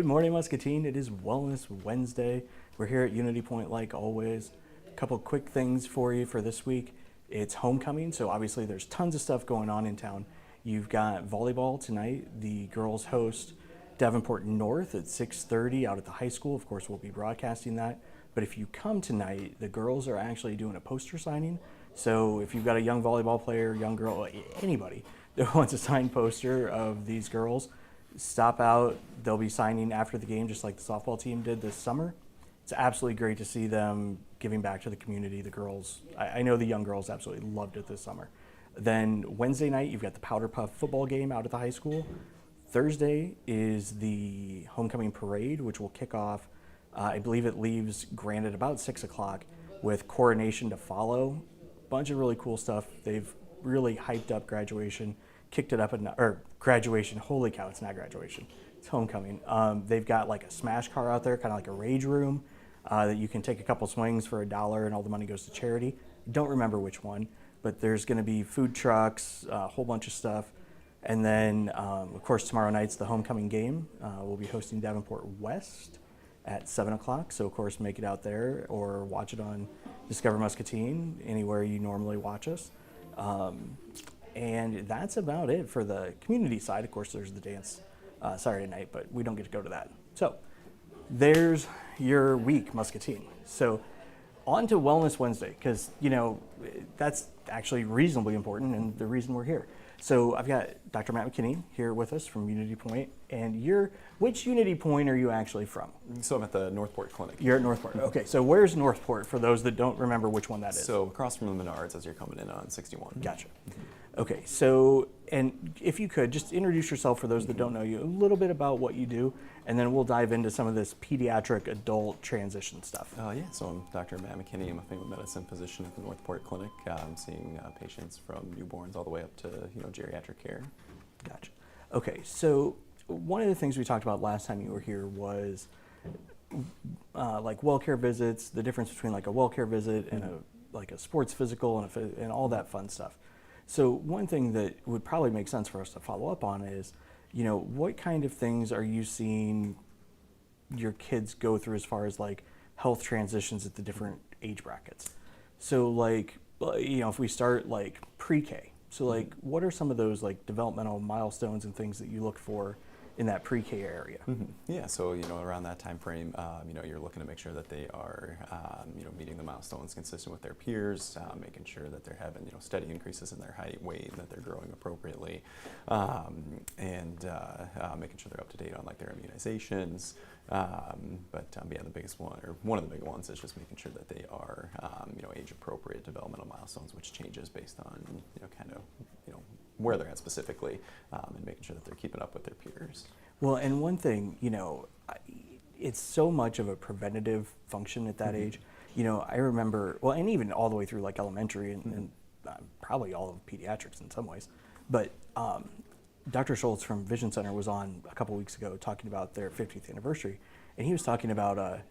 morning, Muscatine. It is Wellness Wednesday. We're here at UnityPoint like always. A couple quick things for you for this week. It's homecoming, so obviously there's tons of stuff going on in town. You've got volleyball tonight. The girls host Davenport North at 6:30 out at the high school. Of course, we'll be broadcasting that. But if you come tonight, the girls are actually doing a poster signing. So if you've got a young volleyball player, young girl, anybody that wants a signed poster of these girls, stop out. They'll be signing after the game, just like the softball team did this summer. It's absolutely great to see them giving back to the community. The girls, I know the young girls absolutely loved it this summer. Then Wednesday night, you've got the Powder Puff football game out at the high school. Thursday is the homecoming parade, which will kick off, I believe it leaves Grand at about 6 o'clock with coronation to follow. Bunch of really cool stuff. They've really hyped up graduation, kicked it up, or graduation, holy cow, it's not graduation, it's homecoming. They've got like a smash car out there, kind of like a rage room, that you can take a couple swings for $1 and all the money goes to charity. Don't remember which one, but there's gonna be food trucks, a whole bunch of stuff. And then, of course, tomorrow night's the homecoming game. We'll be hosting Davenport West at 7 o'clock, so of course make it out there or watch it on Discover Muscatine, anywhere you normally watch us. And that's about it for the community side. Of course, there's the dance Saturday night, but we don't get to go to that. So there's your week, Muscatine. So on to Wellness Wednesday, because, you know, that's actually reasonably important and the reason we're here. So I've got Dr. Matt McKinney here with us from UnityPoint, and which UnityPoint are you actually from? So I'm at the North Port Clinic. You're at North Port. Okay, so where's North Port for those that don't remember which one that is? So across from the Menards as you're coming in on 61. Gotcha. Okay, so, and if you could, just introduce yourself for those that don't know you, a little bit about what you do, and then we'll dive into some of this pediatric adult transition stuff. Yeah, so I'm Dr. Matt McKinney. I'm a family medicine physician at the North Port Clinic. I'm seeing patients from newborns all the way up to geriatric care. Gotcha. Okay, so one of the things we talked about last time you were here was like well care visits, the difference between like a well care visit and a sports physical and all that fun stuff. So one thing that would probably make sense for us to follow up on is, what kind of things are you seeing your kids go through as far as like health transitions at the different age brackets? So like, if we start like pre-K, so like what are some of those like developmental milestones and things that you look for in that pre-K area? Yeah, so around that time frame, you're looking to make sure that they are, meeting the milestones consistent with their peers, making sure that they're having steady increases in their height, weight, and that they're growing appropriately, and making sure they're up to date on like their immunizations. The biggest one, or one of the big ones, is just making sure that they are, age-appropriate developmental milestones, which changes based on where they're at specifically, and making sure that they're keeping up with their peers. Well, and one thing, it's so much of a preventative function at that age. I remember, well, and even all the way through like elementary and probably all of pediatrics in some ways, but Dr. Schultz from Vision Center was on a couple weeks ago talking about their 50th anniversary, and he was talking about a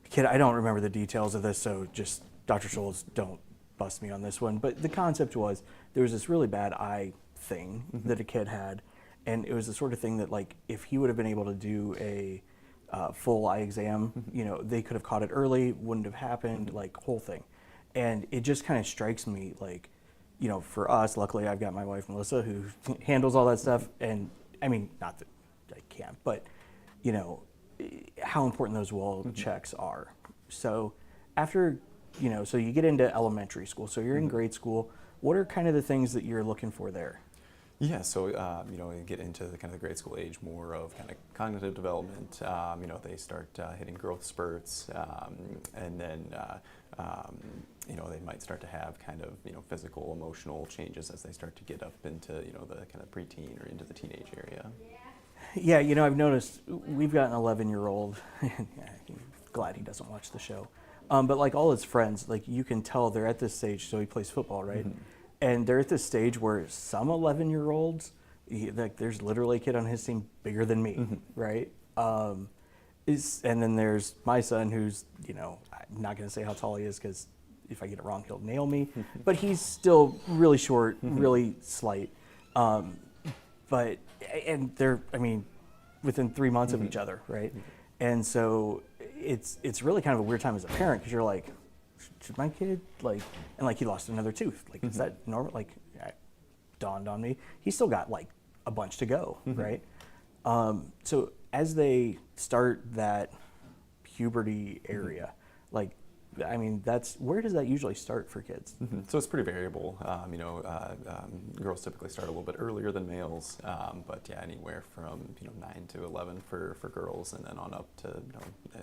kid, I don't remember the details of this, so just Dr. Schultz, don't bust me on this one, but the concept was there was this really bad eye thing that a kid had, and it was the sort of thing that like if he would have been able to do a full eye exam, they could have caught it early, wouldn't have happened, like whole thing. And it just kind of strikes me like, for us, luckily I've got my wife Melissa who handles all that stuff, and I mean, not that I can't, but how important those well checks are. So after, so you get into elementary school, so you're in grade school, what are kind of the things that you're looking for there? Yeah, so you get into the kind of the grade school age, more of kind of cognitive development. They start hitting growth spurts, and then they might start to have kind of physical, emotional changes as they start to get up into the kind of preteen or into the teenage area. Yeah, I've noticed we've got an 11-year-old. I'm glad he doesn't watch the show, but like all his friends, like you can tell they're at this stage. So he plays football, right? And they're at this stage where some 11-year-olds, like there's literally a kid on his team bigger than me, right? And then there's my son who's, I'm not going to say how tall he is because if I get it wrong, he'll nail me. But he's still really short, really slight. And they're, within 3 months of each other, right? And so it's really kind of a weird time as a parent because you're like, should my kid like, and like he lost another tooth, like is that normal? Like it dawned on me, he's still got like a bunch to go, right? So as they start that puberty area, like, I mean, where does that usually start for kids? So it's pretty variable. Girls typically start a little bit earlier than males, but yeah, anywhere from 9 to 11 for girls, and then on up to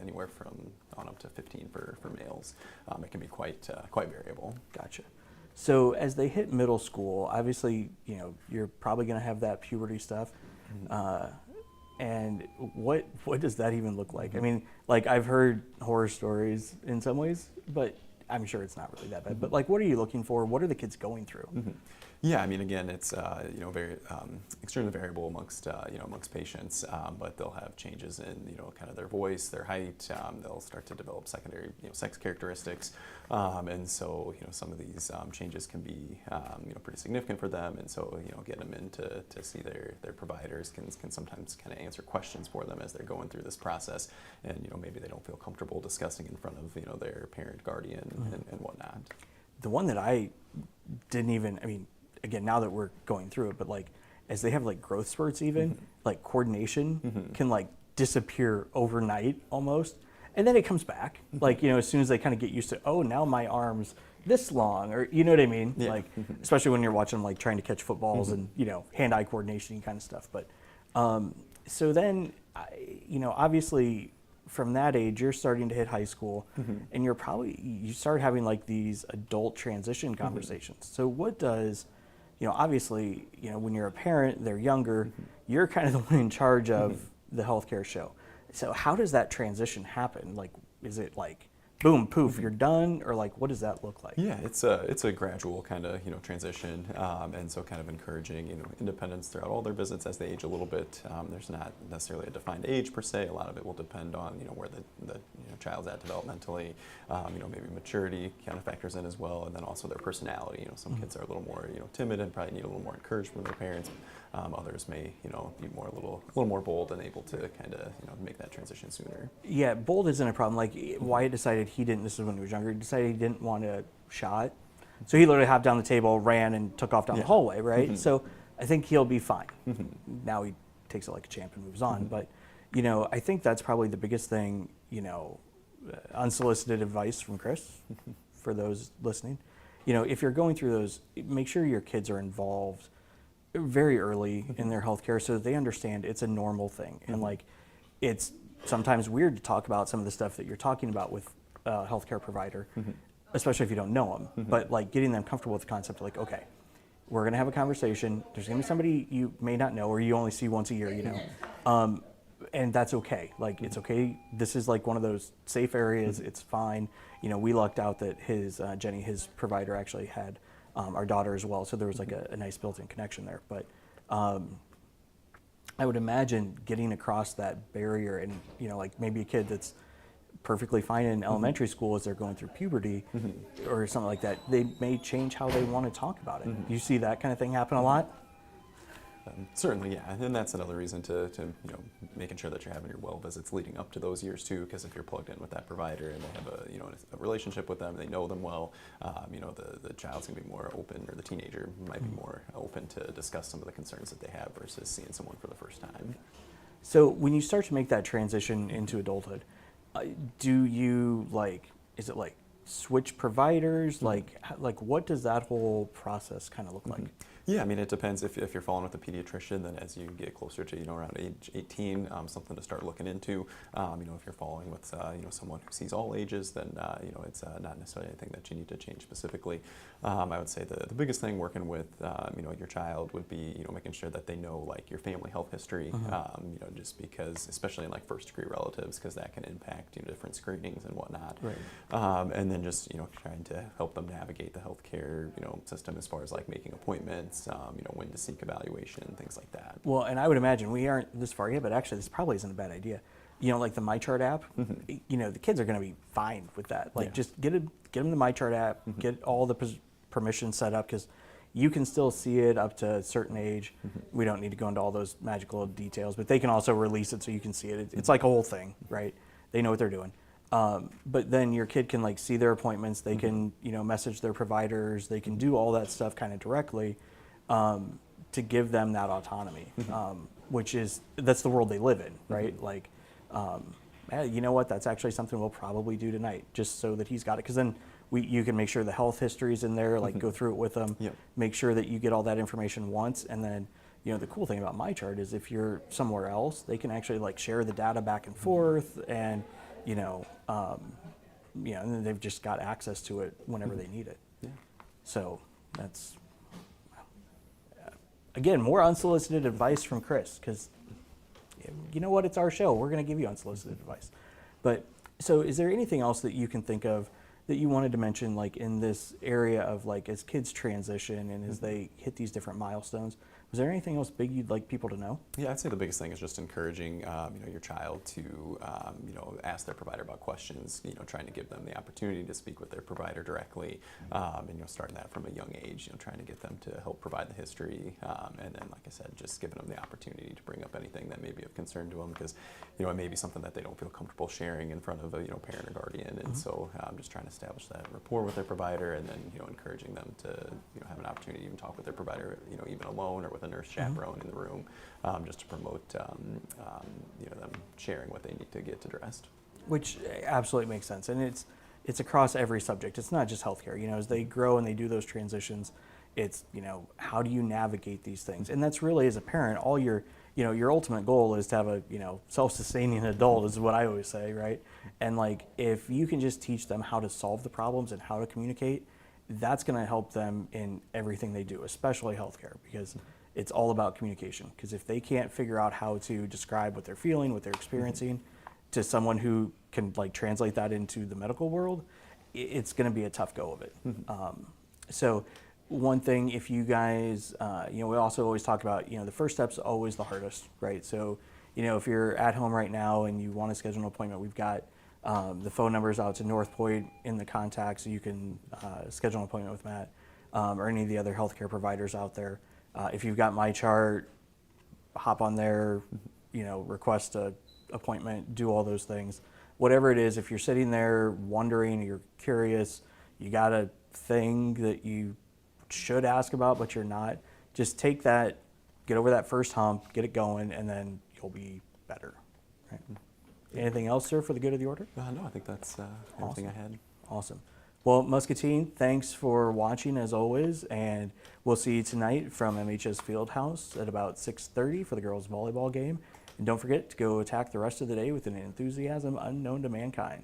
anywhere from on up to 15 for males. It can be quite variable. Gotcha. So as they hit middle school, obviously, you're probably going to have that puberty stuff. And what does that even look like? I mean, like I've heard horror stories in some ways, but I'm sure it's not really that bad. But like, what are you looking for? What are the kids going through? Yeah, I mean, again, it's very extremely variable amongst patients, but they'll have changes in kind of their voice, their height. They'll start to develop secondary sex characteristics, and so some of these changes can be pretty significant for them. And so getting them in to see their providers can sometimes kind of answer questions for them as they're going through this process, and maybe they don't feel comfortable discussing in front of their parent, guardian, and whatnot. The one that I didn't even, I mean, again, now that we're going through it, but like as they have like growth spurts even, like coordination can like disappear overnight almost. And then it comes back, like, as soon as they kind of get used to, oh, now my arm's this long, or you know what I mean? Yeah. Like, especially when you're watching them like trying to catch footballs and, hand-eye coordination kind of stuff. But so then, obviously from that age, you're starting to hit high school and you start having like these adult transition conversations. So what does, obviously, when you're a parent, they're younger, you're kind of the one in charge of the healthcare show. So how does that transition happen? Like, is it like, boom, poof, you're done, or like, what does that look like? Yeah, it's a gradual kind of transition, and so kind of encouraging independence throughout all their visits as they age a little bit. There's not necessarily a defined age per se. A lot of it will depend on where the child's at developmentally. Maybe maturity kind of factors in as well, and then also their personality. Some kids are a little more timid and probably need a little more encouragement from their parents. Others may be a little more bold and able to kind of make that transition sooner. Yeah, bold isn't a problem. Like Wyatt decided this is when he was younger, he decided he didn't want a shot. So he literally hopped down the table, ran, and took off down the hallway, right? So I think he'll be fine. Now he takes it like a champ and moves on. But, I think that's probably the biggest thing, unsolicited advice from Chris for those listening. If you're going through those, make sure your kids are involved very early in their healthcare so that they understand it's a normal thing. And like, it's sometimes weird to talk about some of the stuff that you're talking about with a healthcare provider, especially if you don't know them. But like getting them comfortable with the concept of like, okay, we're going to have a conversation. There's going to be somebody you may not know or you only see once a year, and that's okay. Like, it's okay. This is like one of those safe areas. It's fine. We lucked out that Jenny, his provider, actually had our daughter as well. So there was like a nice built-in connection there. But I would imagine getting across that barrier and, like maybe a kid that's perfectly fine in elementary school as they're going through puberty or something like that, they may change how they want to talk about it. You see that kind of thing happen a lot? Certainly, yeah, and that's another reason to making sure that you're having your well visits leading up to those years too, because if you're plugged in with that provider and they have a relationship with them, they know them well, the child's gonna be more open, or the teenager might be more open to discuss some of the concerns that they have versus seeing someone for the first time. So when you start to make that transition into adulthood, do you is it like switch providers? Like what does that whole process kind of look like? Yeah, I mean, it depends. If you're following with a pediatrician, then as you get closer to around age 18, something to start looking into. If you're following with someone who sees all ages, then it's not necessarily anything that you need to change specifically. I would say the biggest thing working with your child would be making sure that they know like your family health history. Just because, especially in like first degree relatives, because that can impact different screenings and whatnot. Right. And then just trying to help them navigate the healthcare system as far as like making appointments. When to seek evaluation, things like that. Well, and I would imagine we aren't this far yet, but actually this probably isn't a bad idea. Like the MyChart app, the kids are going to be fine with that. Like just get them the MyChart app, get all the permissions set up, because You can still see it up to a certain age. We don't need to go into all those magical details, but they can also release it so you can see it. It's like a whole thing, right? They know what they're doing. But then your kid can like see their appointments. They can, message their providers. They can do all that stuff kind of directly to give them that autonomy, that's the world they live in, right? Like, you know what? That's actually something we'll probably do tonight, just so that he's got it. Because then you can make sure the health history is in there, like go through it with them, make sure that you get all that information once, and then the cool thing about my chart is if you're somewhere else, they can actually like share the data back and forth, and and then they've just got access to it whenever they need it. Yeah. So that's again more unsolicited advice from Chris, because you know what, it's our show. We're going to give you unsolicited advice. But so is there anything else that you can think of that you wanted to mention, like in this area of like as kids transition and as they hit these different milestones? Was there anything else big you'd like people to know? Yeah, I'd say the biggest thing is just encouraging, your child to, ask their provider about questions. Trying to give them the opportunity to speak with their provider directly, and starting that from a young age. Trying to get them to help provide the history, and then, like I said, just giving them the opportunity to bring up anything that may be of concern to them, because it may be something that they don't feel comfortable sharing in front of a parent or guardian, and so just trying to establish that rapport with their provider, and then encouraging them to have an opportunity to even talk with their provider, even alone or with a nurse chaperone in the room, just to promote them sharing what they need to get addressed. Which absolutely makes sense, and it's across every subject. It's not just healthcare. As they grow and they do those transitions, it's how do you navigate these things? And that's really, as a parent, all your ultimate goal is to have a self-sustaining adult, is what I always say, right? And like if you can just teach them how to solve the problems and how to communicate, that's going to help them in everything they do, especially healthcare, because it's all about communication. Because if they can't figure out how to describe what they're feeling, what they're experiencing, to someone who can like translate that into the medical world, it's going to be a tough go of it. So one thing, if you guys, we also always talk about, the first step's always the hardest, right? So, if you're at home right now and you want to schedule an appointment, we've got the phone numbers out to North Port in the contact, so you can schedule an appointment with Matt or any of the other healthcare providers out there. If you've got my chart, hop on there, request a appointment, do all those things. Whatever it is, if you're sitting there wondering, you're curious, you got a thing that you should ask about but you're not, just take that, get over that first hump, get it going, and then you'll be better. Right? Anything else, sir, for the good of the order? No, I think that's everything I had. Awesome. Well, Muscatine, thanks for watching as always, and we'll see you tonight from MHS Fieldhouse at about 6:30 for the girls' volleyball game. And don't forget to go attack the rest of the day with an enthusiasm unknown to mankind.